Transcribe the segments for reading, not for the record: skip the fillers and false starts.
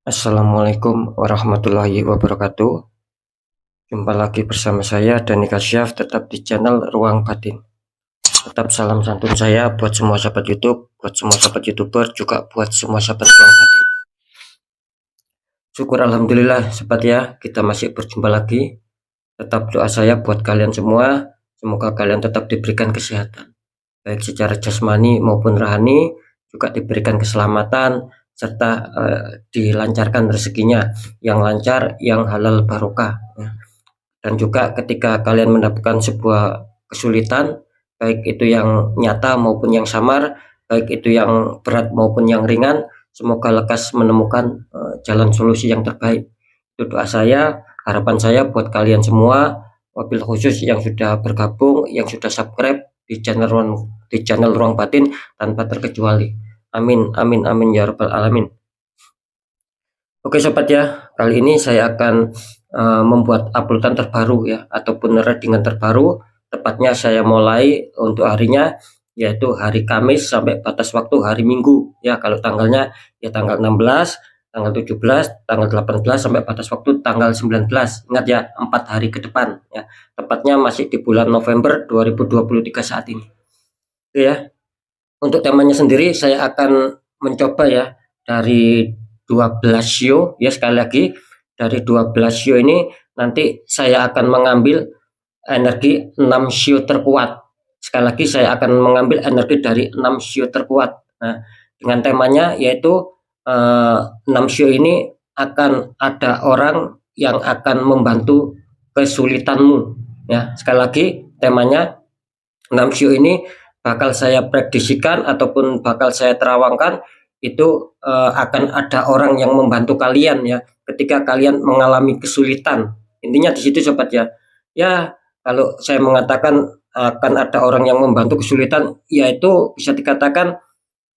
Assalamualaikum warahmatullahi wabarakatuh. Jumpa lagi bersama saya Dani Kasyaf, tetap di channel Ruang Batin. Tetap salam santun saya buat semua sahabat YouTube, buat semua sahabat YouTuber, juga buat semua sahabat Ruang Batin. Syukur alhamdulillah sahabat ya, kita masih berjumpa lagi. Tetap doa saya buat kalian semua, semoga kalian tetap diberikan kesehatan, baik secara jasmani maupun rohani, juga diberikan keselamatan serta dilancarkan rezekinya yang lancar, yang halal barokah ya. Dan juga ketika kalian mendapatkan sebuah kesulitan, baik itu yang nyata maupun yang samar, baik itu yang berat maupun yang ringan, semoga lekas menemukan jalan solusi yang terbaik. Itu doa saya, harapan saya buat kalian semua, wabil khusus yang sudah bergabung, yang sudah subscribe di channel Ruang Batin tanpa terkecuali. Amin amin amin ya rabbal alamin. Oke sobat ya, kali ini saya akan membuat uploadan terbaru ya, ataupun readingan terbaru. Tepatnya saya mulai untuk harinya yaitu hari Kamis sampai batas waktu hari Minggu ya. Kalau tanggalnya ya tanggal 16, tanggal 17, tanggal 18 sampai batas waktu tanggal 19. Ingat ya, 4 hari ke depan ya. Tepatnya masih di bulan November 2023 saat ini. Oke ya. Untuk temanya sendiri saya akan mencoba ya dari 12 show ya, sekali lagi dari 12 show ini nanti saya akan mengambil energi 6 show terkuat. Sekali lagi saya akan mengambil energi dari 6 show terkuat. Nah, dengan temanya yaitu 6 show ini akan ada orang yang akan membantu kesulitanmu ya. Sekali lagi temanya 6 show ini bakal saya prediksikan ataupun bakal saya terawangkan itu akan ada orang yang membantu kalian ya ketika kalian mengalami kesulitan. Intinya di situ sobat ya. Ya, kalau saya mengatakan akan ada orang yang membantu kesulitan, yaitu bisa dikatakan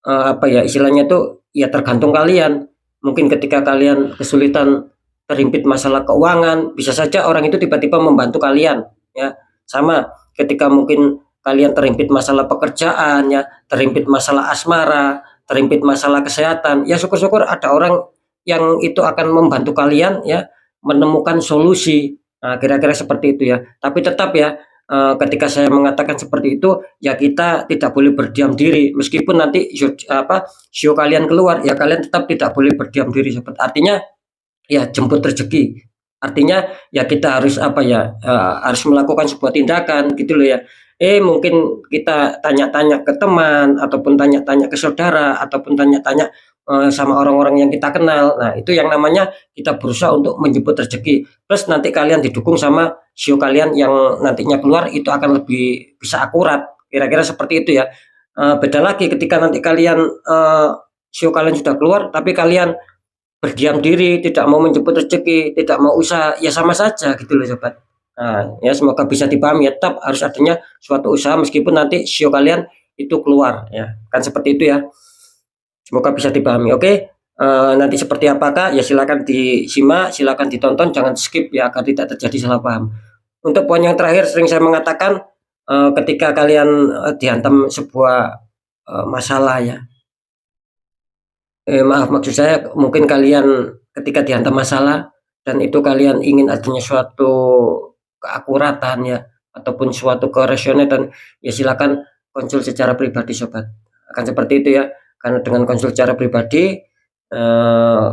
apa ya istilahnya itu ya tergantung kalian. Mungkin ketika kalian kesulitan terhimpit masalah keuangan, bisa saja orang itu tiba-tiba membantu kalian ya. Sama ketika mungkin kalian terhimpit masalah pekerjaan ya, terhimpit masalah asmara, terhimpit masalah kesehatan, ya syukur-syukur ada orang yang itu akan membantu kalian ya menemukan solusi. Nah, kira-kira seperti itu ya. Tapi tetap ya ketika saya mengatakan seperti itu ya kita tidak boleh berdiam diri meskipun nanti show kalian keluar ya kalian tetap tidak boleh berdiam diri seperti artinya ya jemput rezeki. Artinya ya kita harus apa ya harus melakukan sebuah tindakan gitu loh ya. Mungkin kita tanya-tanya ke teman ataupun tanya-tanya ke saudara ataupun tanya-tanya sama orang-orang yang kita kenal. Nah, itu yang namanya kita berusaha untuk menjemput rezeki. Plus nanti kalian didukung sama show kalian yang nantinya keluar itu akan lebih bisa akurat. Kira-kira seperti itu ya. Beda lagi ketika nanti kalian show kalian sudah keluar tapi kalian berdiam diri, tidak mau menjemput rezeki, tidak mau usaha, ya sama saja gitu loh sobat. Nah, ya semoga bisa dipahami ya, tetap harus adanya suatu usaha meskipun nanti show kalian itu keluar ya. Kan seperti itu ya. Semoga bisa dipahami. Oke. Nanti seperti apakah ya silakan disimak, silakan ditonton, jangan skip ya agar tidak terjadi salah paham. Untuk poin yang terakhir sering saya mengatakan ketika kalian dihantam sebuah masalah ya. Maaf, maksud saya mungkin kalian ketika dihantam masalah dan itu kalian ingin adanya suatu keakuratan ya ataupun suatu kerasionalitan, ya silakan konsul secara pribadi sobat. Akan seperti itu ya. Karena dengan konsul secara pribadi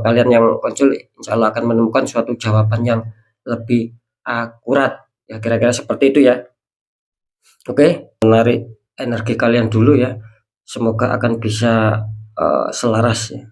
kalian yang konsul insya Allah akan menemukan suatu jawaban yang lebih akurat. Ya kira-kira seperti itu ya. Oke, menarik energi kalian dulu ya. Semoga akan bisa selaras ya.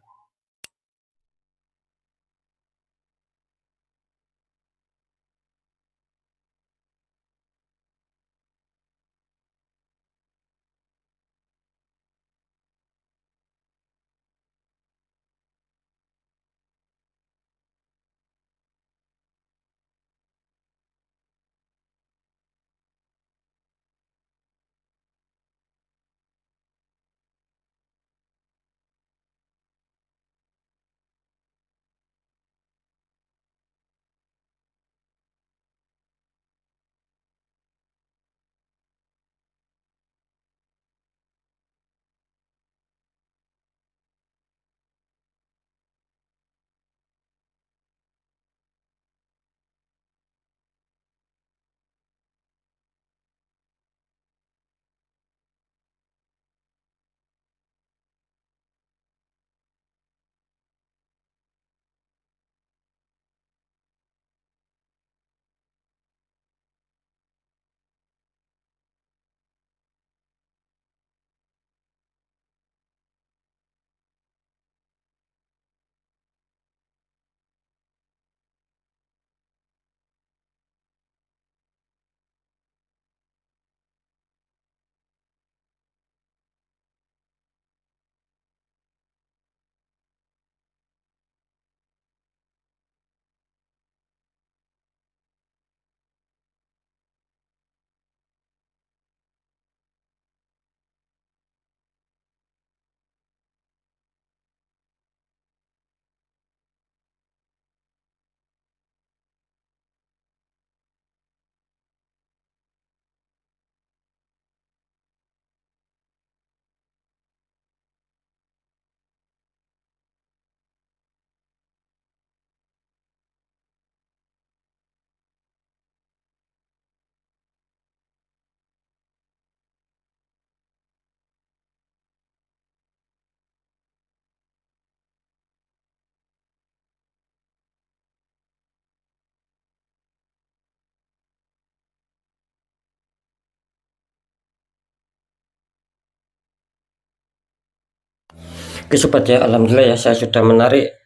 Oke sobat ya, alhamdulillah ya saya sudah menarik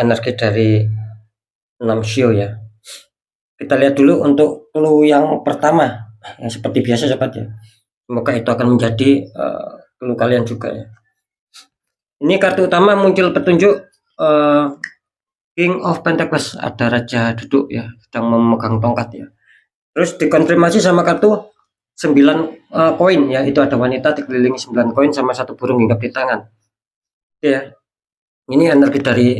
energi dari 6 shio ya. Kita lihat dulu untuk clue yang pertama, yang seperti biasa sobat ya. Semoga itu akan menjadi clue kalian juga ya. Ini kartu utama muncul petunjuk eh, King of Pentacles, ada raja duduk ya, sedang memegang tongkat ya. Terus dikonfirmasi sama kartu 9 koin ya, itu ada wanita dikelilingi 9 koin sama satu burung hinggap di tangan. Oke ya. Ini energi dari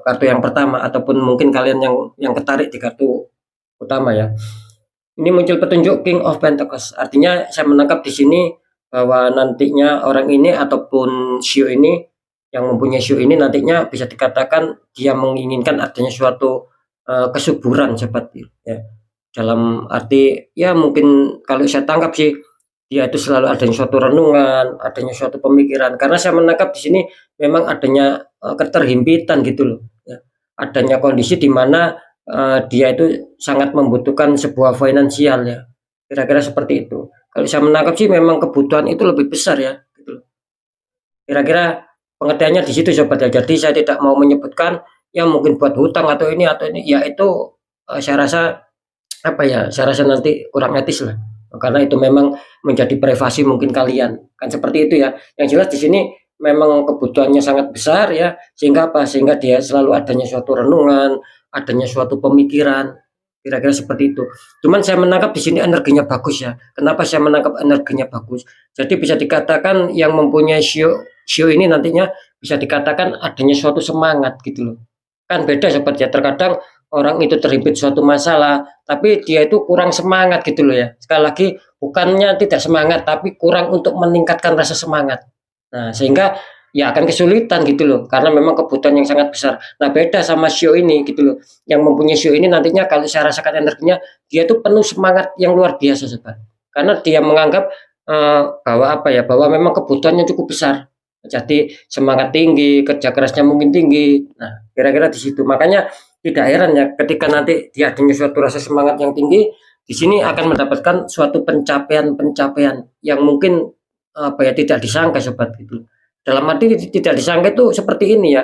kartu yang pertama ataupun mungkin kalian yang ketarik di kartu utama ya. Ini muncul petunjuk King of Pentacles. Artinya saya menangkap di sini bahwa nantinya orang ini ataupun shio ini yang mempunyai shio ini nantinya bisa dikatakan dia menginginkan adanya suatu kesuburan seperti ya. Dalam arti ya mungkin kalau saya tangkap sih dia itu selalu adanya suatu renungan, adanya suatu pemikiran. Karena saya menangkap di sini memang adanya keterhimpitan gitu loh. Ya. Adanya kondisi di mana dia itu sangat membutuhkan sebuah finansial ya. Kira-kira seperti itu. Kalau saya menangkap sih memang kebutuhan itu lebih besar ya. Gitu. Kira-kira pengertiannya di situ sobat ya. Jadi saya tidak mau menyebutkan ya mungkin buat hutang atau ini ya itu saya rasa apa ya, saya rasa nanti kurang etis lah. Karena itu memang menjadi privasi mungkin kalian. Kan seperti itu ya. Yang jelas di sini memang kebutuhannya sangat besar ya, sehingga apa? Sehingga dia selalu adanya suatu renungan, adanya suatu pemikiran. Kira-kira seperti itu. Cuman saya menangkap di sini energinya bagus ya. Kenapa saya menangkap energinya bagus? Jadi bisa dikatakan yang mempunyai show ini nantinya bisa dikatakan adanya suatu semangat gitu loh. Kan beda seperti ya, terkadang orang itu terhimpit suatu masalah tapi dia itu kurang semangat gitu loh ya. Sekali lagi bukannya tidak semangat tapi kurang untuk meningkatkan rasa semangat. Nah, sehingga ya akan kesulitan gitu loh karena memang kebutuhan yang sangat besar. Nah, beda sama Shio ini gitu loh. Yang mempunyai Shio ini nantinya kalau saya rasakan energinya dia tuh penuh semangat yang luar biasa sobat. Karena dia menganggap bahwa apa ya, bahwa memang kebutuhannya cukup besar. Jadi semangat tinggi, kerja kerasnya mungkin tinggi. Nah, kira-kira di situ. Makanya tidak heran ya ketika nanti dia adanya suatu rasa semangat yang tinggi, di sini akan mendapatkan suatu pencapaian-pencapaian yang mungkin apa ya tidak disangka sobat gitu. Dalam arti tidak disangka itu seperti ini ya.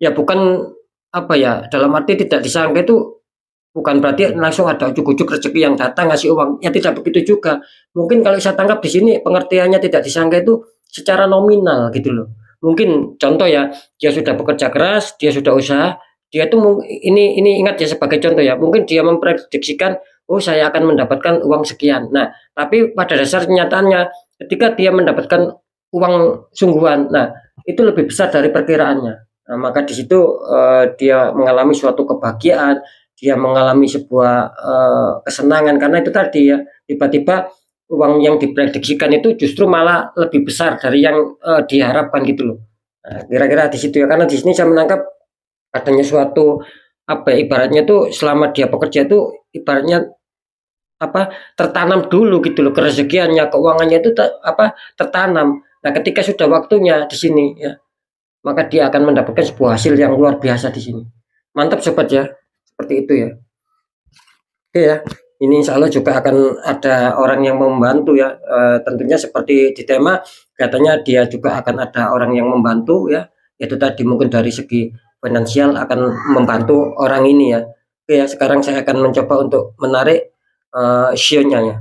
Ya bukan apa ya, dalam arti tidak disangka itu bukan berarti langsung ada ujuk-ujuk rezeki yang datang ngasih uang. Ya tidak begitu juga. Mungkin kalau saya tangkap di sini pengertiannya tidak disangka itu secara nominal gitu loh. Mungkin contoh ya, dia sudah bekerja keras, dia sudah usaha, dia tuh ini ingat ya sebagai contoh ya. Mungkin dia memprediksikan, oh saya akan mendapatkan uang sekian. Nah, tapi pada dasar kenyataannya ketika dia mendapatkan uang sungguhan, nah itu lebih besar dari perkiraannya. Nah, maka di situ dia mengalami suatu kebahagiaan, dia mengalami sebuah kesenangan karena itu tadi ya tiba-tiba uang yang diprediksikan itu justru malah lebih besar dari yang diharapkan gitu loh. Nah, kira-kira di situ ya karena di sini saya menangkap adanya suatu apa ya, ibaratnya tuh selama dia bekerja itu ibaratnya apa tertanam dulu gitu loh kerezekiannya, keuangannya itu tertanam. Nah, ketika sudah waktunya di sini ya, maka dia akan mendapatkan sebuah hasil yang luar biasa di sini. Mantap sobat ya. Seperti itu ya. Oke ya, ini insya Allah juga akan ada orang yang membantu ya. Tentunya seperti di tema, katanya dia juga akan ada orang yang membantu ya. Itu tadi mungkin dari segi finansial akan membantu orang ini ya. Oke ya, sekarang saya akan mencoba untuk menarik sionya ya.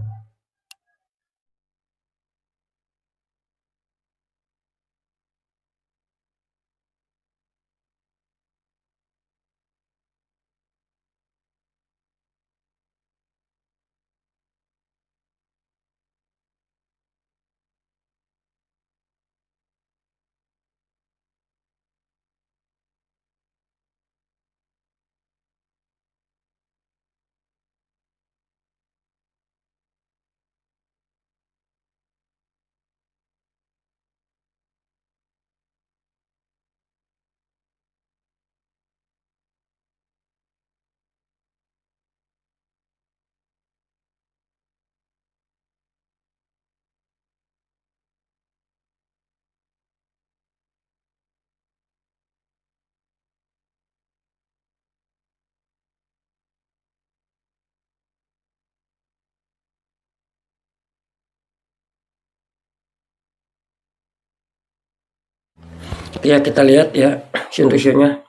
Oke ya, kita lihat ya untuk sionya.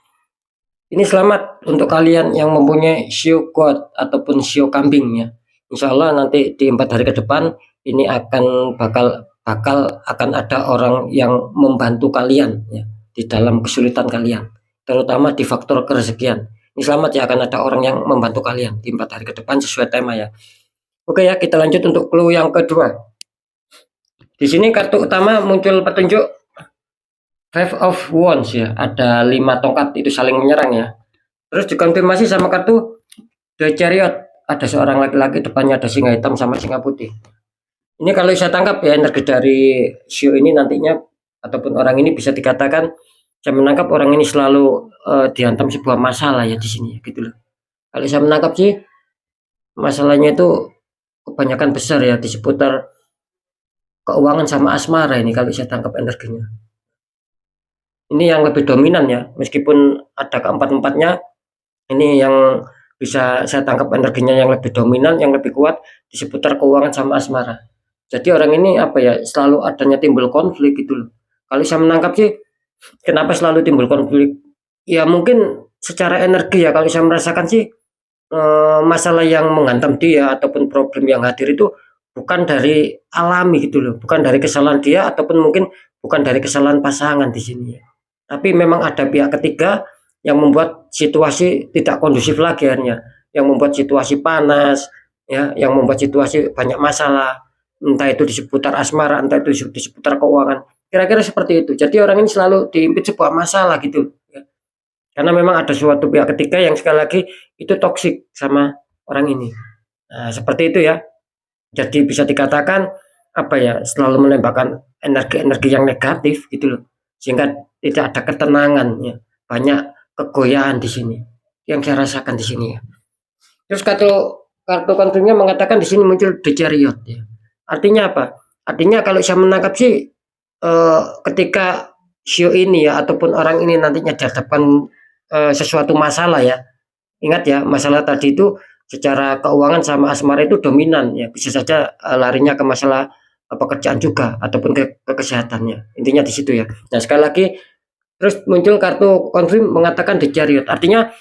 Ini selamat untuk kalian yang mempunyai sio goat ataupun sio kambing ya. Insya Allah nanti di 4 hari ke depan ini akan akan ada orang yang membantu kalian ya di dalam kesulitan kalian, terutama di faktor kerezekian. Ini selamat ya, akan ada orang yang membantu kalian di 4 hari ke depan sesuai tema ya. Oke ya, kita lanjut untuk clue yang kedua. Di sini kartu utama muncul petunjuk Five of Wands ya, ada 5 tongkat itu saling menyerang ya. Terus dikonfirmasi sama kartu The Chariot, ada seorang laki-laki, depannya ada singa hitam sama singa putih. Ini kalau saya tangkap ya, energi dari Shio ini nantinya ataupun orang ini bisa dikatakan, saya menangkap orang ini selalu dihantam sebuah masalah ya di sini gitu loh. Kalau saya menangkap sih masalahnya itu kebanyakan besar ya di seputar keuangan sama asmara ini kalau saya tangkap energinya. Ini yang lebih dominan ya, meskipun ada keempat-empatnya, ini yang bisa saya tangkap energinya yang lebih dominan, yang lebih kuat di seputar keuangan sama asmara. Jadi orang ini apa ya, selalu adanya timbul konflik gitu loh. Kalau saya menangkap sih, kenapa selalu timbul konflik? Ya mungkin secara energi ya, kalau saya merasakan sih masalah yang menghantam dia ataupun problem yang hadir itu bukan dari alami gitu loh, bukan dari kesalahan dia ataupun mungkin bukan dari kesalahan pasangan di sini ya. Tapi memang ada pihak ketiga yang membuat situasi tidak kondusif lagi akhirnya, yang membuat situasi panas, ya, yang membuat situasi banyak masalah, entah itu di seputar asmara, entah itu di seputar keuangan. Kira-kira seperti itu. Jadi orang ini selalu diimpit sebuah masalah gitu. Ya. Karena memang ada suatu pihak ketiga yang sekali lagi itu toksik sama orang ini. Nah, seperti itu ya. Jadi bisa dikatakan apa ya, selalu menembakkan energi-energi yang negatif gitu loh, sehingga tidak ada ketenangan ya, banyak kegoyahan di sini yang saya rasakan di sini ya. Terus kartu kartu konfliknya mengatakan di sini muncul The Chariot ya. Artinya apa? Artinya kalau saya menangkap sih ketika Shio ini ya ataupun orang ini nantinya dihadapkan sesuatu masalah ya. Ingat ya, masalah tadi itu secara keuangan sama asmara itu dominan ya. Bisa saja larinya ke masalah pekerjaan juga ataupun ke kesehatannya. Intinya di situ ya. Nah, sekali lagi terus muncul kartu konflik mengatakan The Chariot. Artinya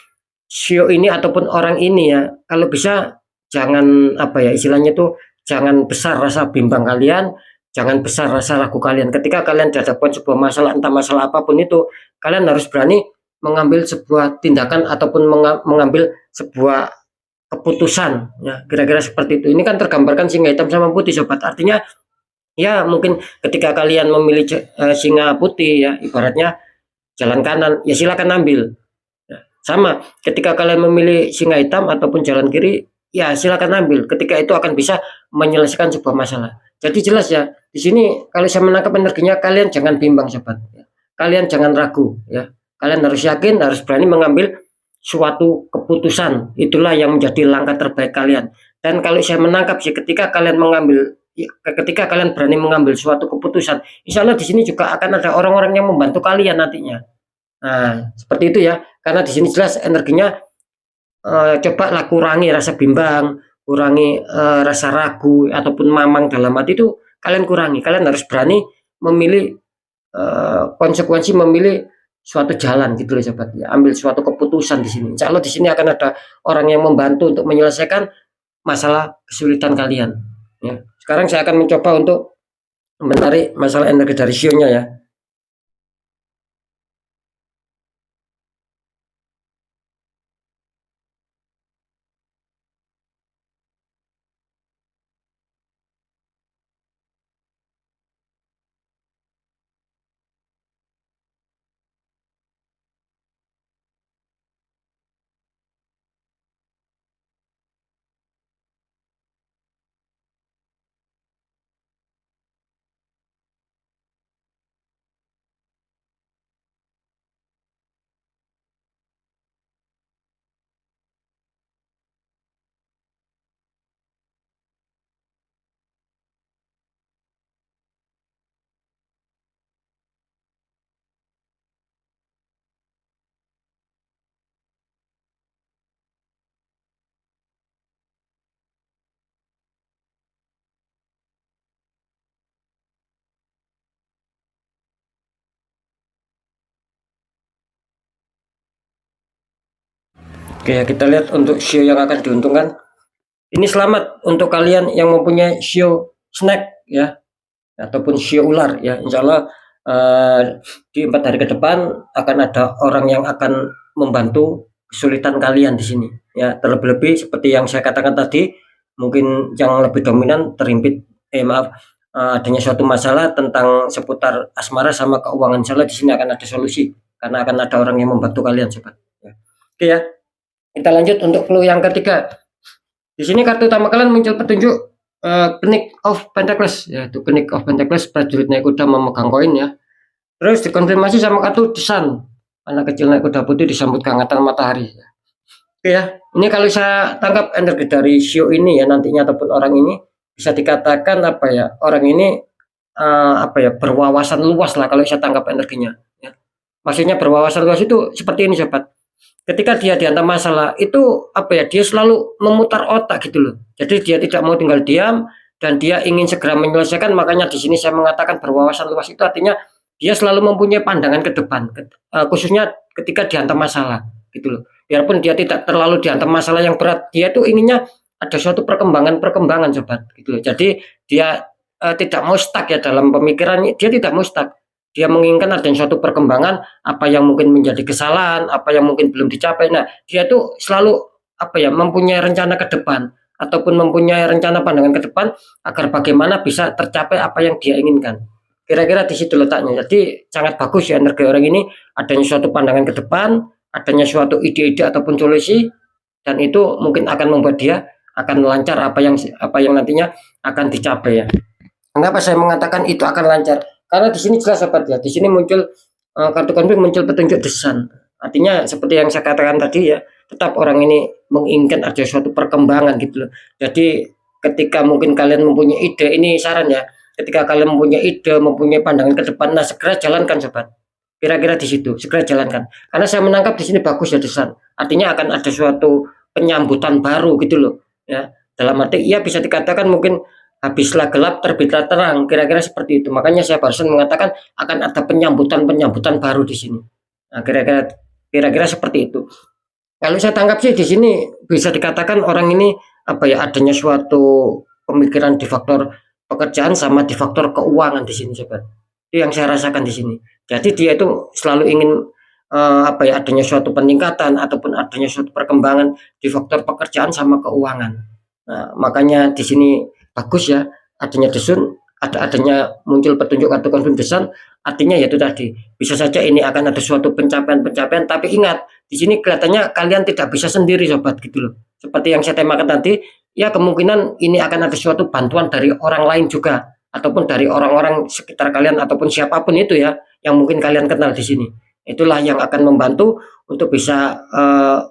Shio ini ataupun orang ini ya, kalau bisa jangan apa ya istilahnya tuh, jangan besar rasa bimbang kalian, jangan besar rasa ragu kalian. Ketika kalian dihadapkan sebuah masalah, entah masalah apapun itu, kalian harus berani mengambil sebuah tindakan ataupun mengambil sebuah keputusan ya, kira-kira seperti itu. Ini kan tergambarkan singa hitam sama putih sobat. Artinya ya mungkin ketika kalian memilih singa putih ya, ibaratnya jalan kanan, ya silakan ambil. Ya, sama, ketika kalian memilih singa hitam ataupun jalan kiri, ya silakan ambil. Ketika itu akan bisa menyelesaikan sebuah masalah. Jadi jelas ya, di sini kalau saya menangkap energinya, kalian jangan bimbang sobat. Ya. Kalian jangan ragu ya. Kalian harus yakin, harus berani mengambil suatu keputusan. Itulah yang menjadi langkah terbaik kalian. Dan kalau saya menangkap sih, ketika kalian berani mengambil suatu keputusan, insya Allah di sini juga akan ada orang-orang yang membantu kalian nantinya. Nah, seperti itu ya. Karena di sini jelas energinya, cobalah kurangi rasa bimbang, kurangi rasa ragu ataupun mamang dalam hati itu kalian kurangi. Kalian harus berani memilih konsekuensi, memilih suatu jalan gitu loh sobat ya. Ambil suatu keputusan di sini. Insya Allah di sini akan ada orang yang membantu untuk menyelesaikan masalah kesulitan kalian. Ya. Sekarang saya akan mencoba untuk menarik masalah energi dari sionya ya. Oke ya, kita lihat untuk shio yang akan diuntungkan. Ini selamat untuk kalian yang mempunyai shio snack ya, ataupun shio ular ya. Insya Allah di 4 hari ke depan akan ada orang yang akan membantu kesulitan kalian di sini ya. Terlebih-lebih seperti yang saya katakan tadi, mungkin yang lebih dominan terhimpit adanya suatu masalah tentang seputar asmara sama keuangan. Insya Allah di sini akan ada solusi karena akan ada orang yang membantu kalian sobat ya. Oke ya, kita lanjut untuk clue yang ketiga. Di sini kartu utama kalian muncul petunjuk Knight of Pentacles, yaitu Knight of Pentacles, prajurit naik kuda memegang koin ya. Terus dikonfirmasi sama kartu The Sun, anak kecil naik kuda putih disambut kehangatan matahari. Oke ya, ini kalau saya tangkap energi dari shio ini ya nantinya ataupun orang ini bisa dikatakan apa ya, orang ini apa ya, berwawasan luas lah kalau saya tangkap energinya. Ya. Maksudnya berwawasan luas itu seperti ini sobat. Ketika dia dihantam masalah itu apa ya, dia selalu memutar otak gitu loh. Jadi dia tidak mau tinggal diam dan dia ingin segera menyelesaikan. Makanya di sini saya mengatakan berwawasan luas itu artinya dia selalu mempunyai pandangan ke depan, khususnya ketika dihantam masalah gitu loh. Biarpun dia tidak terlalu dihantam masalah yang berat, dia tuh inginnya ada suatu perkembangan sobat gitu loh. Jadi dia tidak mau stuck ya dalam pemikirannya, dia tidak mau stuck. Dia menginginkan adanya suatu perkembangan, apa yang mungkin menjadi kesalahan, apa yang mungkin belum dicapai. Nah, dia tuh selalu apa ya, mempunyai rencana ke depan ataupun mempunyai rencana pandangan ke depan agar bagaimana bisa tercapai apa yang dia inginkan. Kira-kira di situ letaknya. Jadi sangat bagus ya energi orang ini, adanya suatu pandangan ke depan, adanya suatu ide-ide ataupun solusi, dan itu mungkin akan membuat dia akan lancar apa yang nantinya akan dicapai ya. Kenapa saya mengatakan itu akan lancar? Karena di sini jelas sobat ya, di sini muncul kartu konflik, muncul petunjuk desan. Artinya seperti yang saya katakan tadi ya, tetap orang ini menginginkan ada suatu perkembangan gitu loh. Jadi ketika mungkin kalian mempunyai ide, ini saran ya, ketika kalian mempunyai ide, mempunyai pandangan ke depan, nah segera jalankan sobat. Kira-kira di situ, segera jalankan. Karena saya menangkap di sini bagus ya desan. Artinya akan ada suatu penyambutan baru gitu loh. Ya, dalam arti ya bisa dikatakan mungkin habislah gelap terbitlah terang, kira-kira seperti itu. Makanya saya barusan mengatakan akan ada penyambutan baru di sini. Nah, kira-kira seperti itu. Kalau saya tangkap sih di sini bisa dikatakan orang ini apa ya, adanya suatu pemikiran di faktor pekerjaan sama di faktor keuangan di sini sobat. Itu yang saya rasakan di sini. Jadi dia itu selalu ingin apa ya, adanya suatu peningkatan ataupun adanya suatu perkembangan di faktor pekerjaan sama keuangan. Nah, makanya di sini bagus ya adanya desun, adanya muncul petunjuk kartu konfirm desan, artinya yaitu tadi bisa saja ini akan ada suatu pencapaian, tapi ingat di sini kelihatannya kalian tidak bisa sendiri sobat gitu loh. Seperti yang saya temakan tadi, ya kemungkinan ini akan ada suatu bantuan dari orang lain juga ataupun dari orang-orang sekitar kalian ataupun siapapun itu ya yang mungkin kalian kenal di sini. Itulah yang akan membantu untuk bisa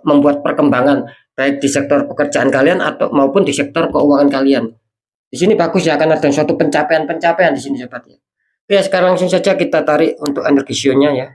membuat perkembangan baik di sektor pekerjaan kalian atau maupun di sektor keuangan kalian. Di sini bagus ya, akan ada suatu pencapaian di sini sobat ya. Oke, sekarang langsung saja kita tarik untuk energi sionya ya.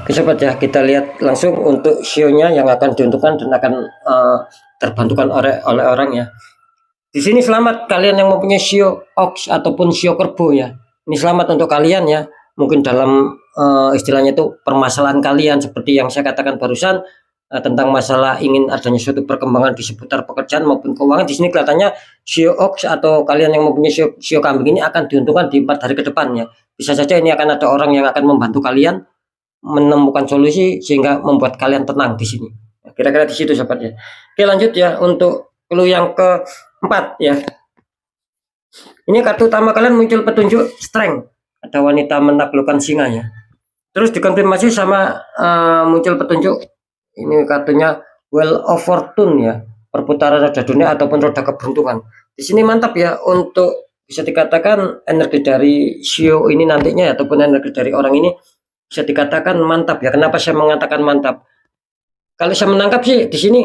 Oke sobat ya, kita lihat langsung untuk sionya yang akan diuntungkan dan akan terbantukan oleh orang ya. Di sini selamat kalian yang mempunyai shio ox ataupun shio kerbau ya. Ini selamat untuk kalian ya. Mungkin dalam istilahnya itu permasalahan kalian seperti yang saya katakan barusan, tentang masalah ingin adanya suatu perkembangan di seputar pekerjaan maupun keuangan. Di sini kelihatannya shio ox atau kalian yang mempunyai shio kambing ini akan diuntungkan di 4 hari ke depannya. Bisa saja ini akan ada orang yang akan membantu kalian menemukan solusi sehingga membuat kalian tenang di sini. Kira-kira di situ sobat ya. Oke, lanjut ya untuk clue yang keempat ya. Ini kartu utama kalian muncul petunjuk strength. Ada wanita menaklukkan singa ya. Terus dikonfirmasi sama muncul petunjuk ini kartunya Wheel of Fortune ya. Perputaran roda dunia ataupun roda keberuntungan. Di sini mantap ya untuk bisa dikatakan energi dari Shio ini nantinya ya, ataupun energi dari orang ini bisa dikatakan mantap ya. Kenapa saya mengatakan mantap? Kalau saya menangkap sih di sini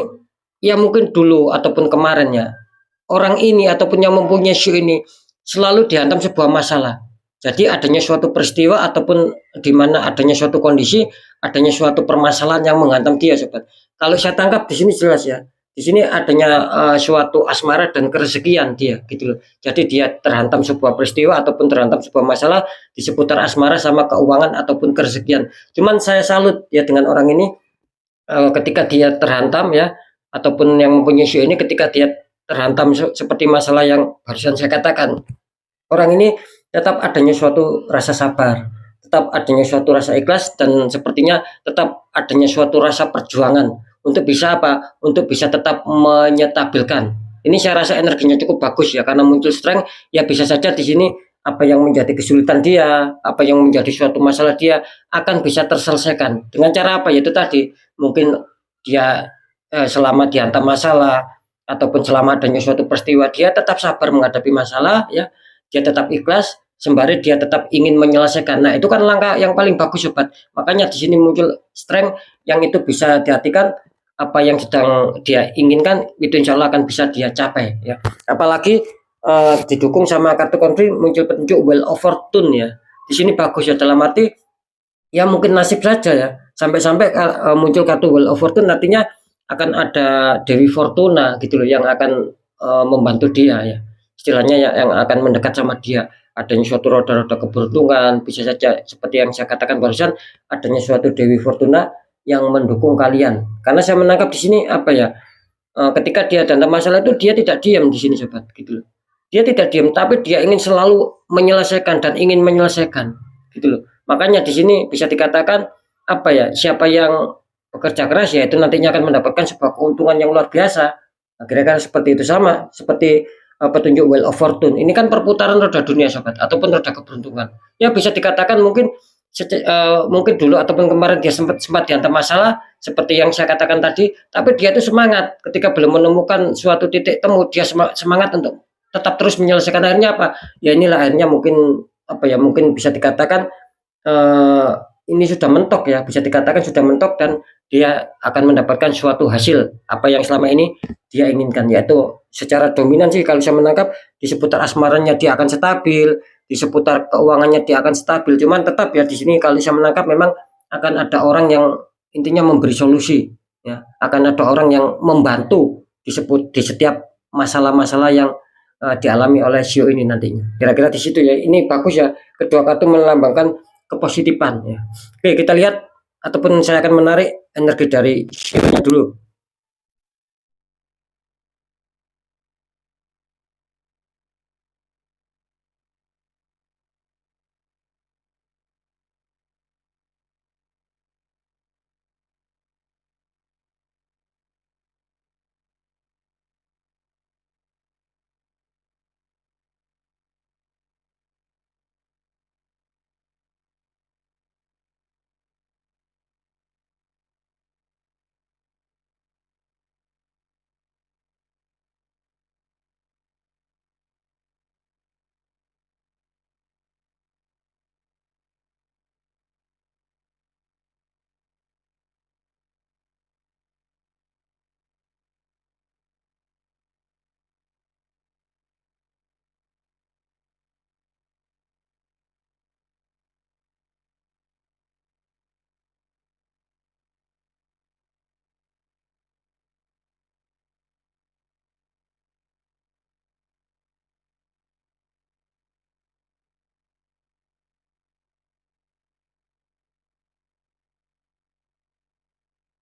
ya mungkin dulu ataupun kemarin ya, orang ini ataupun yang mempunyai Shio ini selalu dihantam sebuah masalah. Jadi adanya suatu peristiwa ataupun di mana adanya suatu kondisi, adanya suatu permasalahan yang menghantam dia, sobat. Kalau saya tangkap di sini jelas ya. Di sini adanya suatu asmara dan kerezekian dia, gitu loh. Jadi dia terhantam sebuah peristiwa ataupun terhantam sebuah masalah di seputar asmara sama keuangan ataupun kerezekian. Cuman saya salut ya dengan orang ini, ketika dia terhantam ya, ataupun yang mempunyai show ini ketika dia terhantam seperti masalah yang barusan saya katakan, orang ini tetap adanya suatu rasa sabar, tetap adanya suatu rasa ikhlas, dan sepertinya tetap adanya suatu rasa perjuangan untuk bisa apa? Untuk bisa tetap menyetabilkan. Ini saya rasa energinya cukup bagus ya karena muncul strength ya, bisa saja di sini apa yang menjadi kesulitan dia, apa yang menjadi suatu masalah dia akan bisa terselesaikan dengan cara apa? Yaitu tadi mungkin dia selama dihantam masalah ataupun selama adanya suatu peristiwa dia tetap sabar menghadapi masalah ya, dia tetap ikhlas sembari dia tetap ingin menyelesaikan. Nah, itu kan langkah yang paling bagus sobat. Makanya di sini muncul strength yang itu bisa diartikan apa yang sedang dia inginkan itu insya Allah akan bisa dia capai ya. Apalagi didukung sama kartu konflik muncul petunjuk Well of Fortune ya. Di sini bagus ya dalam arti ya mungkin nasib saja ya. Sampai-sampai muncul kartu Well of Fortune artinya akan ada Dewi Fortuna gitu loh yang akan membantu dia ya. Istilahnya ya, yang akan mendekat sama dia. Adanya suatu roda-roda keberuntungan, bisa saja seperti yang saya katakan barusan, adanya suatu Dewi Fortuna yang mendukung kalian. Karena saya menangkap di sini apa ya? Ketika dia dalam masalah itu dia tidak diam di sini sobat gitu loh. Dia tidak diam tapi dia ingin selalu menyelesaikan dan ingin menyelesaikan gitu loh. Makanya di sini bisa dikatakan apa ya? Siapa yang bekerja keras ya itu nantinya akan mendapatkan sebuah keuntungan yang luar biasa. Nah, kira-kira seperti itu sama seperti petunjuk Wheel of Fortune. Ini kan perputaran roda dunia sobat ataupun roda keberuntungan. Ya bisa dikatakan mungkin mungkin dulu ataupun kemarin dia sempat sempat dihantam masalah seperti yang saya katakan tadi, tapi dia itu semangat ketika belum menemukan suatu titik temu, dia semangat untuk tetap terus menyelesaikan. Akhirnya apa? Ya inilah akhirnya mungkin apa ya, mungkin bisa dikatakan eh, ini sudah mentok ya, bisa dikatakan sudah mentok dan dia akan mendapatkan suatu hasil apa yang selama ini dia inginkan, yaitu secara dominan sih kalau saya menangkap di seputar asmaranya dia akan stabil, di seputar keuangannya dia akan stabil. Cuman tetap ya di sini kalau saya menangkap memang akan ada orang yang intinya memberi solusi ya, akan ada orang yang membantu di setiap masalah-masalah yang dialami oleh Shio ini nantinya. Kira-kira di situ ya. Ini bagus ya. Kedua kartu melambangkan kepositifan ya. Oke, kita lihat ataupun saya akan menarik energi dari Shio-nya dulu.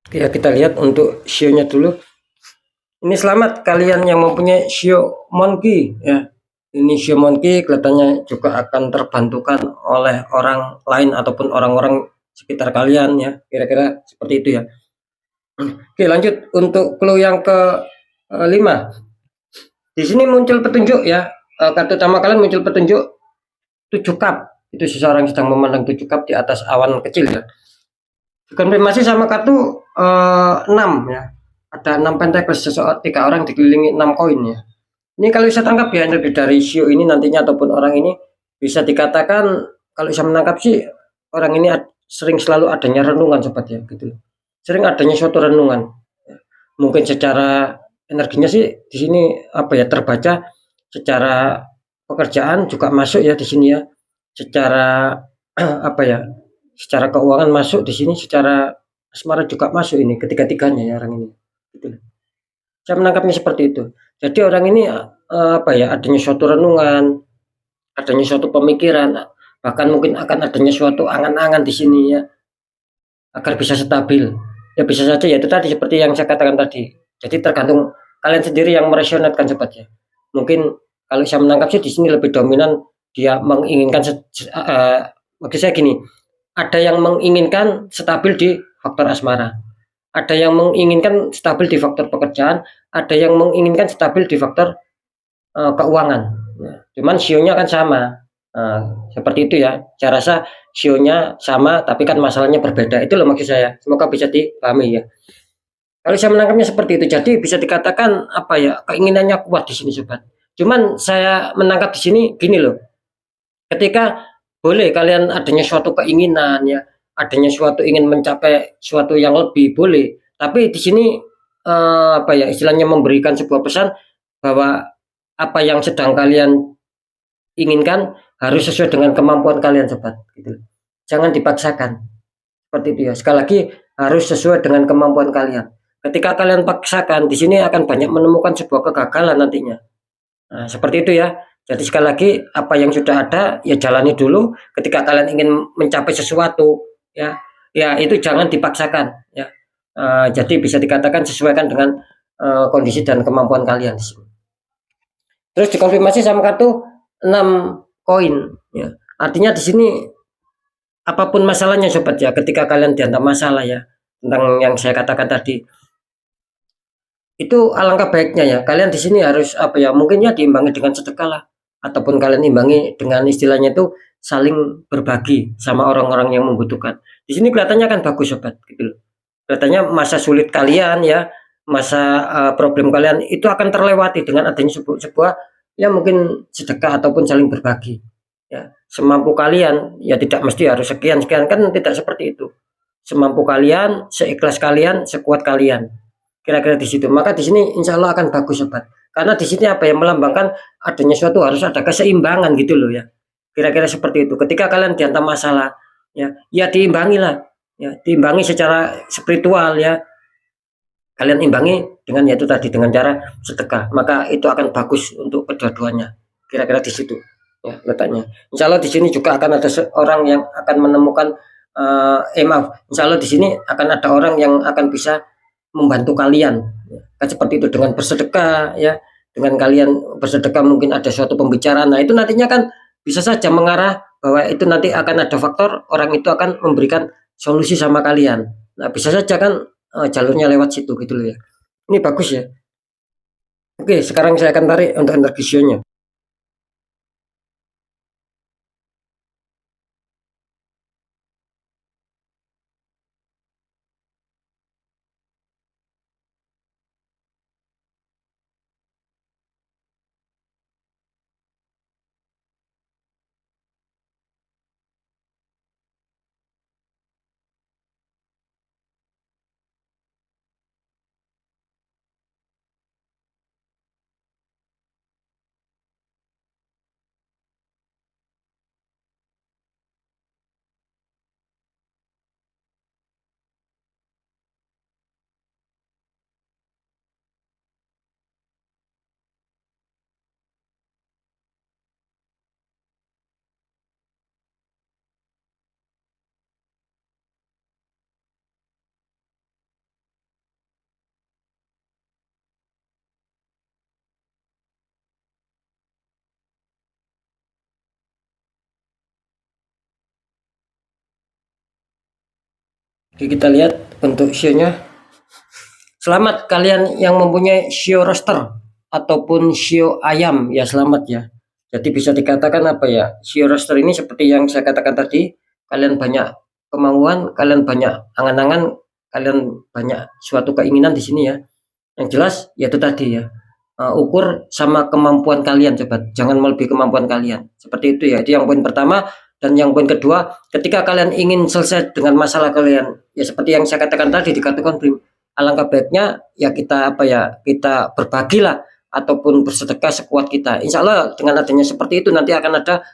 Oke ya, kita lihat untuk sionya dulu. Ini selamat kalian yang mempunyai Shio Monkey ya. Ini Shio Monkey kelihatannya juga akan terbantukan oleh orang lain ataupun orang-orang sekitar kalian ya. Kira-kira seperti itu ya. Oke, lanjut untuk clue yang ke 5. Di sini muncul petunjuk ya. Kartu utama kalian muncul petunjuk 7 cup. Itu seseorang sedang memandang 7 cup di atas awan kecil ya. Konfirmasi sama kartu 6 ya. Ada 6 pentacle, seseorang 3 orang dikelilingi 6 koin ya. Ini kalau bisa tangkap ya dari Shio ini nantinya ataupun orang ini bisa dikatakan, kalau bisa menangkap sih orang ini sering selalu adanya renungan sobat ya gitu. Sering adanya suatu renungan. Mungkin secara energinya sih di sini apa ya, terbaca secara pekerjaan juga masuk ya di sini ya. Secara apa ya? Secara keuangan masuk di sini, secara asmara juga masuk ini, ketiga-tiganya ya orang ini. Gitu. Saya menangkapnya seperti itu. Jadi orang ini apa ya, adanya suatu renungan, adanya suatu pemikiran, bahkan mungkin akan adanya suatu angan-angan di sini ya, agar bisa stabil. Ya bisa saja ya itu tadi seperti yang saya katakan tadi. Jadi tergantung kalian sendiri yang meresonatkan sobat ya. Mungkin kalau saya menangkap sih di sini lebih dominan dia menginginkan bagi saya gini, ada yang menginginkan stabil di faktor asmara, ada yang menginginkan stabil di faktor pekerjaan, ada yang menginginkan stabil di faktor keuangan. Nah, cuman sionya kan sama. Nah, seperti itu ya. Saya rasa sionya sama, tapi kan masalahnya berbeda. Itu loh maksud saya. Semoga bisa dipahami ya. Kalau saya menangkapnya seperti itu, jadi bisa dikatakan apa ya, keinginannya kuat di sini sobat. Cuman saya menangkap di sini gini loh. Ketika boleh kalian adanya suatu keinginan ya, adanya suatu ingin mencapai suatu yang lebih boleh. Tapi di sini apa ya, istilahnya memberikan sebuah pesan bahwa apa yang sedang kalian inginkan harus sesuai dengan kemampuan kalian sobat gitu. Jangan dipaksakan. Seperti itu ya. Sekali lagi harus sesuai dengan kemampuan kalian. Ketika kalian paksakan, di sini akan banyak menemukan sebuah kegagalan nantinya. Nah, seperti itu ya. Jadi sekali lagi apa yang sudah ada ya jalani dulu. Ketika kalian ingin mencapai sesuatu ya, ya itu jangan dipaksakan ya. Jadi bisa dikatakan sesuaikan dengan kondisi dan kemampuan kalian. Terus dikonfirmasi sama kartu 6 koin ya. Artinya di sini apapun masalahnya sobat ya, ketika kalian dihantam masalah ya tentang yang saya katakan tadi, itu alangkah baiknya ya kalian di sini harus apa ya, mungkin ya diimbangi dengan sedekah lah, ataupun kalian imbangi dengan istilahnya itu saling berbagi sama orang-orang yang membutuhkan. Di sini kelihatannya kan bagus sobat gitu loh. Kelihatannya masa sulit kalian ya, masa problem kalian itu akan terlewati dengan adanya sebuah ya mungkin sedekah ataupun saling berbagi. Ya, semampu kalian ya, tidak mesti harus sekian sekian, kan tidak seperti itu. Semampu kalian, seikhlas kalian, sekuat kalian. Kira-kira di situ. Maka di sini insya Allah akan bagus sobat. Karena di sini apa yang melambangkan adanya suatu harus ada keseimbangan gitu loh ya. Kira-kira seperti itu. Ketika kalian dihantam masalah, ya, ya diimbangi lah, ya, diimbangi secara spiritual ya. Kalian imbangi dengan yaitu tadi dengan cara sedekah. Maka itu akan bagus untuk kedua-duanya. Kira-kira di situ ya letaknya. Insya Allah di sini juga akan ada orang yang akan menemukan maaf. Insya Allah di sini akan ada orang yang akan bisa membantu kalian kan seperti itu dengan bersedekah ya, dengan kalian bersedekah mungkin ada suatu pembicaraan, nah itu nantinya kan bisa saja mengarah bahwa itu nanti akan ada faktor orang itu akan memberikan solusi sama kalian. Nah bisa saja kan jalurnya lewat situ gitu loh ya. Ini bagus ya. Oke, sekarang saya akan tarik untuk energi sionya. Oke, kita lihat untuk shio-nya. Selamat kalian yang mempunyai shio roster ataupun shio ayam, ya selamat ya. Jadi bisa dikatakan apa ya, shio roster ini seperti yang saya katakan tadi, kalian banyak kemauan, kalian banyak angan-angan, kalian banyak suatu keinginan di sini ya. Yang jelas ya itu tadi ya, ukur sama kemampuan kalian, coba jangan melebihi kemampuan kalian. Seperti itu ya. Itu yang poin pertama. Dan yang poin kedua, ketika kalian ingin selesai dengan masalah kalian, ya seperti yang saya katakan tadi di kartu konflik, alangkah baiknya ya kita apa ya, kita berbagilah ataupun bersedekah sekuat kita. Insya Allah dengan adanya seperti itu nanti akan ada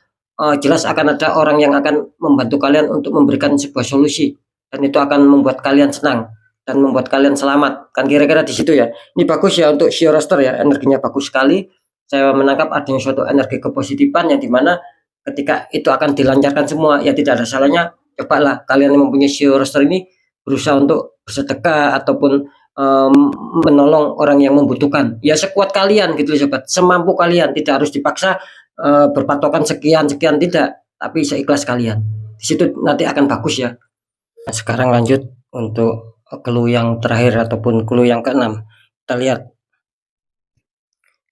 jelas akan ada orang yang akan membantu kalian untuk memberikan sebuah solusi, dan itu akan membuat kalian senang dan membuat kalian selamat, kan kira-kira di situ ya. Ini bagus ya untuk shio roster ya, energinya bagus sekali. Saya menangkap adanya suatu energi kepositifan yang dimana ketika itu akan dilancarkan semua, ya tidak ada salahnya cobalah kalian yang mempunyai shio roster ini berusaha untuk bersedekah ataupun menolong orang yang membutuhkan, ya sekuat kalian gitu sobat, semampu kalian, tidak harus dipaksa berpatokan sekian tidak, tapi seikhlas kalian. Di situ nanti akan bagus ya. Nah, sekarang lanjut untuk clue yang terakhir ataupun clue yang keenam. Kita lihat.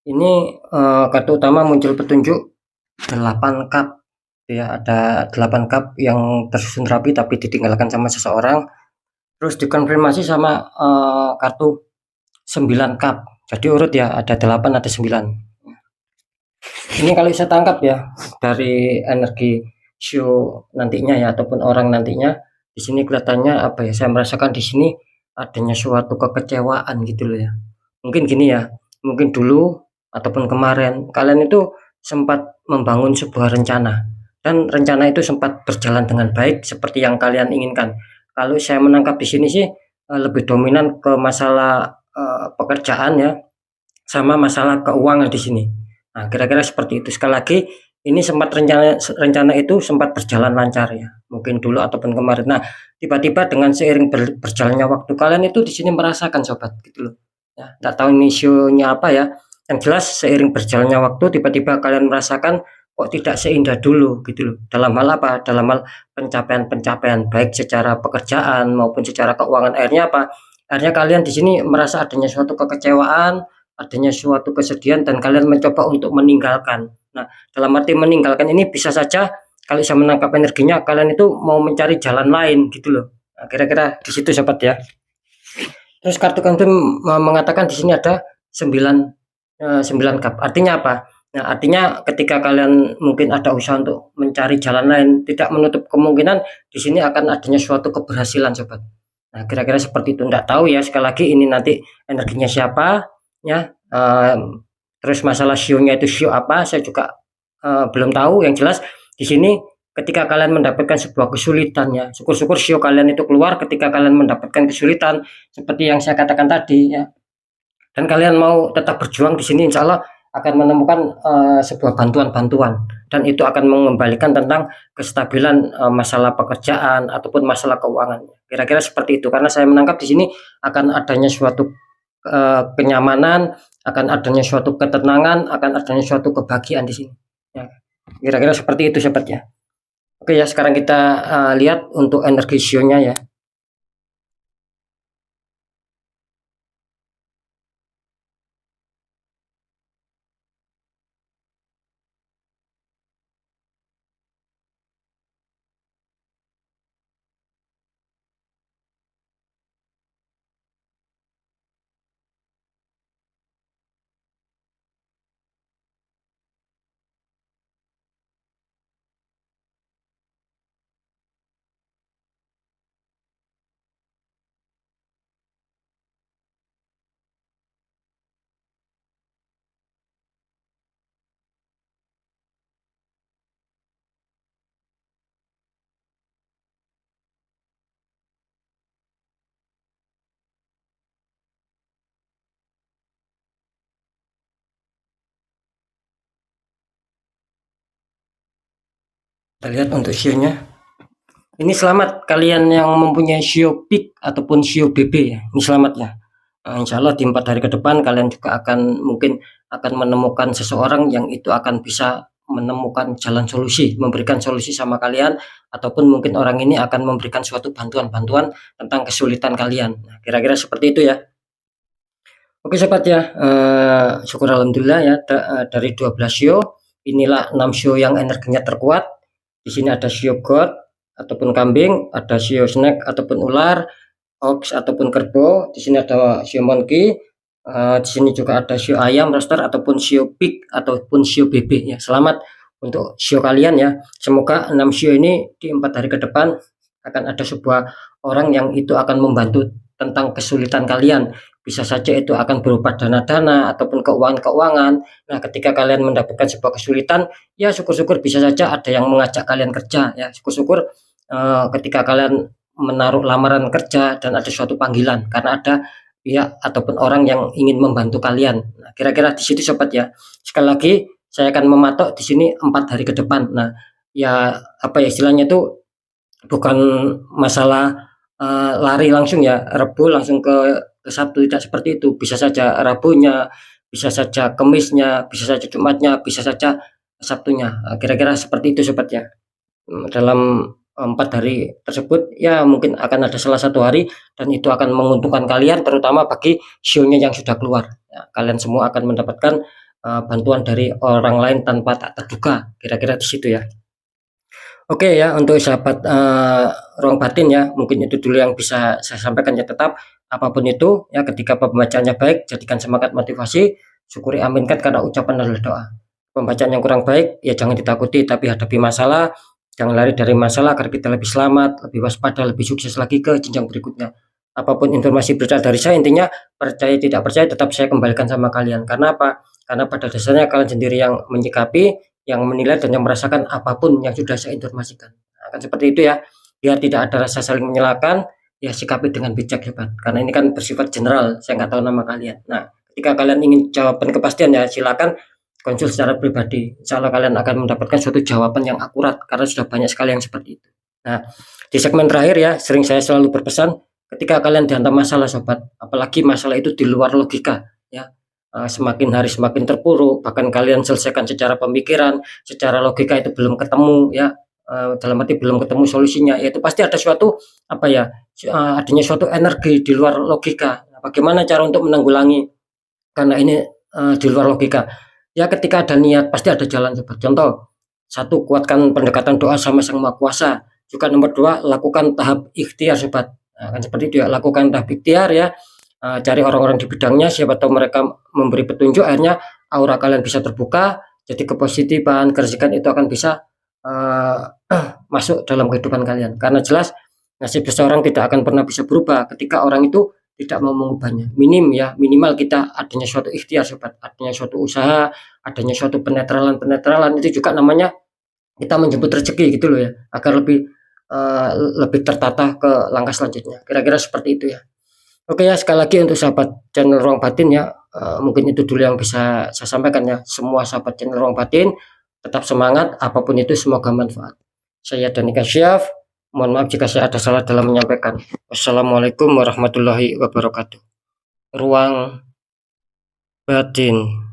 Ini kartu utama muncul petunjuk 8 cup ya, ada 8 cup yang tersusun rapi tapi ditinggalkan sama seseorang. Terus dikonfirmasi sama kartu 9 cup. Jadi urut ya, ada 8 ada 9. Ini kalau saya tangkap ya dari energi show nantinya ya ataupun orang nantinya, di sini kelihatannya apa ya, saya merasakan di sini adanya suatu kekecewaan gitu loh ya. Mungkin gini ya, mungkin dulu ataupun kemarin kalian itu sempat membangun sebuah rencana, dan rencana itu sempat berjalan dengan baik seperti yang kalian inginkan. Kalau saya menangkap di sini sih lebih dominan ke masalah pekerjaan ya, sama masalah keuangan di sini. Nah, kira-kira seperti itu. Sekali lagi, ini sempat rencana itu sempat berjalan lancar ya, mungkin dulu ataupun kemarin. Nah, tiba-tiba dengan seiring berjalannya waktu, kalian itu di sini merasakan sobat gitu loh. Ya, nggak tahu ini sionya apa ya. Yang jelas seiring berjalannya waktu, tiba-tiba kalian merasakan kok tidak seindah dulu gitu loh. Dalam hal apa? Dalam hal pencapaian-pencapaian baik secara pekerjaan maupun secara keuangan. Akhirnya apa? Akhirnya kalian di sini merasa adanya suatu kekecewaan, adanya suatu kesedihan, dan kalian mencoba untuk meninggalkan. Nah, dalam arti meninggalkan ini bisa saja kalau saya menangkap energinya kalian itu mau mencari jalan lain gitu loh. Nah, kira-kira di situ sobat ya. Terus kartu kantum mengatakan di sini ada 9 cup. Artinya apa? Nah, artinya ketika kalian mungkin ada usaha untuk mencari jalan lain, tidak menutup kemungkinan di sini akan adanya suatu keberhasilan sobat. Nah, kira-kira seperti itu. Enggak tahu ya, sekali lagi ini nanti energinya siapa ya. Terus masalah sionya itu sio apa, saya juga belum tahu. Yang jelas di sini ketika kalian mendapatkan sebuah kesulitan ya, syukur-syukur sio kalian itu keluar ketika kalian mendapatkan kesulitan seperti yang saya katakan tadi ya, dan kalian mau tetap berjuang di sini, insya Allah akan menemukan sebuah bantuan-bantuan, dan itu akan mengembalikan tentang kestabilan masalah pekerjaan ataupun masalah keuangan. Kira-kira seperti itu, karena saya menangkap di sini akan adanya suatu kenyamanan, akan adanya suatu ketenangan, akan adanya suatu kebahagiaan di sini. Ya, kira-kira seperti itu sobat ya. Oke ya, sekarang kita lihat untuk energi sionya ya. Kita lihat untuk sionya. Ini selamat kalian yang mempunyai shio peak ataupun shio BB ya. Ini selamat ya. Insya Allah di 4 hari ke depan kalian juga akan mungkin akan menemukan seseorang yang itu akan bisa menemukan jalan solusi, memberikan solusi sama kalian, ataupun mungkin orang ini akan memberikan suatu bantuan-bantuan tentang kesulitan kalian. Nah, kira-kira seperti itu ya. Oke sobat ya, syukur alhamdulillah ya dari 12 show, inilah 6 show yang energinya terkuat. Di sini ada show god ataupun kambing, ada show snack ataupun ular, ox ataupun kerbau. Di sini ada show monkey. Di sini juga ada show ayam roster ataupun show pig ataupun show bebek ya. Selamat untuk show kalian ya. Semoga 6 show ini di 4 hari ke depan akan ada sebuah orang yang itu akan membantu tentang kesulitan kalian. Bisa saja itu akan berupa dana-dana ataupun keuangan-keuangan. Nah, ketika kalian mendapatkan sebuah kesulitan, ya syukur-syukur bisa saja ada yang mengajak kalian kerja ya. Syukur-syukur ketika kalian menaruh lamaran kerja dan ada suatu panggilan karena ada pihak ataupun orang yang ingin membantu kalian. Nah, kira-kira di situ sobat ya. Sekali lagi saya akan mematok di sini 4 hari ke depan. Nah, ya apa ya istilahnya itu bukan masalah lari langsung ya, Rabu langsung ke Sabtu, tidak seperti itu. Bisa saja Rabunya, bisa saja Kemisnya, bisa saja Jumatnya, bisa saja Sabtunya. Kira-kira seperti itu sobat ya. Dalam 4 hari tersebut ya mungkin akan ada salah satu hari dan itu akan menguntungkan kalian, terutama bagi show-nya yang sudah keluar ya, kalian semua akan mendapatkan bantuan dari orang lain tanpa tak terduga. Kira-kira di situ ya. Oke ya, untuk sahabat ruang batin ya, mungkin itu dulu yang bisa saya sampaikan ya. Tetap apapun itu ya, ketika pembacaannya baik, jadikan semangat motivasi, syukuri aminkan karena ucapan adalah doa. Pembacaan yang kurang baik ya jangan ditakuti, tapi hadapi masalah, jangan lari dari masalah agar kita lebih selamat, lebih waspada, lebih sukses lagi ke jenjang berikutnya. Apapun informasi berita dari saya, intinya percaya tidak percaya tetap saya kembalikan sama kalian. Karena apa? Karena pada dasarnya kalian sendiri yang menyikapi, yang menilai dan yang merasakan apapun yang sudah saya informasikan. Nah, akan seperti itu ya, biar tidak ada rasa saling menyalahkan, ya sikapi dengan bijak sobat. Karena ini kan bersifat general, saya nggak tahu nama kalian. Nah, ketika kalian ingin jawaban kepastian ya silakan konsul secara pribadi. Insya Allah kalian akan mendapatkan suatu jawaban yang akurat karena sudah banyak sekali yang seperti itu. Nah, di segmen terakhir ya, sering saya selalu berpesan ketika kalian dihantam masalah sobat, apalagi masalah itu di luar logika ya. Semakin hari semakin terpuruk, bahkan kalian selesaikan secara pemikiran, secara logika itu belum ketemu ya, dalam arti belum ketemu solusinya, yaitu pasti ada suatu apa ya, adanya suatu energi di luar logika. Nah, bagaimana cara untuk menanggulangi karena ini di luar logika? Ya ketika ada niat pasti ada jalan sobat. Contoh, satu, kuatkan pendekatan doa sama Sang Maha Kuasa. Juga nomor 2, lakukan tahap ikhtiar sobat. Nah, kan seperti itu ya, lakukan tahap ikhtiar ya. Cari orang-orang di bidangnya, siapa tahu mereka memberi petunjuk, akhirnya aura kalian bisa terbuka, jadi kepositifan, kerjikan itu akan bisa masuk dalam kehidupan kalian. Karena jelas nasib seseorang tidak akan pernah bisa berubah ketika orang itu tidak mau mengubahnya. Minimal kita adanya suatu ikhtiar sobat, adanya suatu usaha, adanya suatu penetralan itu juga namanya kita menjemput rezeki gitu loh ya, agar lebih tertata ke langkah selanjutnya. Kira-kira seperti itu ya. Oke ya, sekali lagi untuk sahabat channel Ruang Batin ya, mungkin itu dulu yang bisa saya sampaikan ya. Semua sahabat channel Ruang Batin tetap semangat, apapun itu semoga manfaat. Saya Dani Kasyaf, mohon maaf jika saya ada salah dalam menyampaikan. Wassalamualaikum warahmatullahi wabarakatuh. Ruang Batin.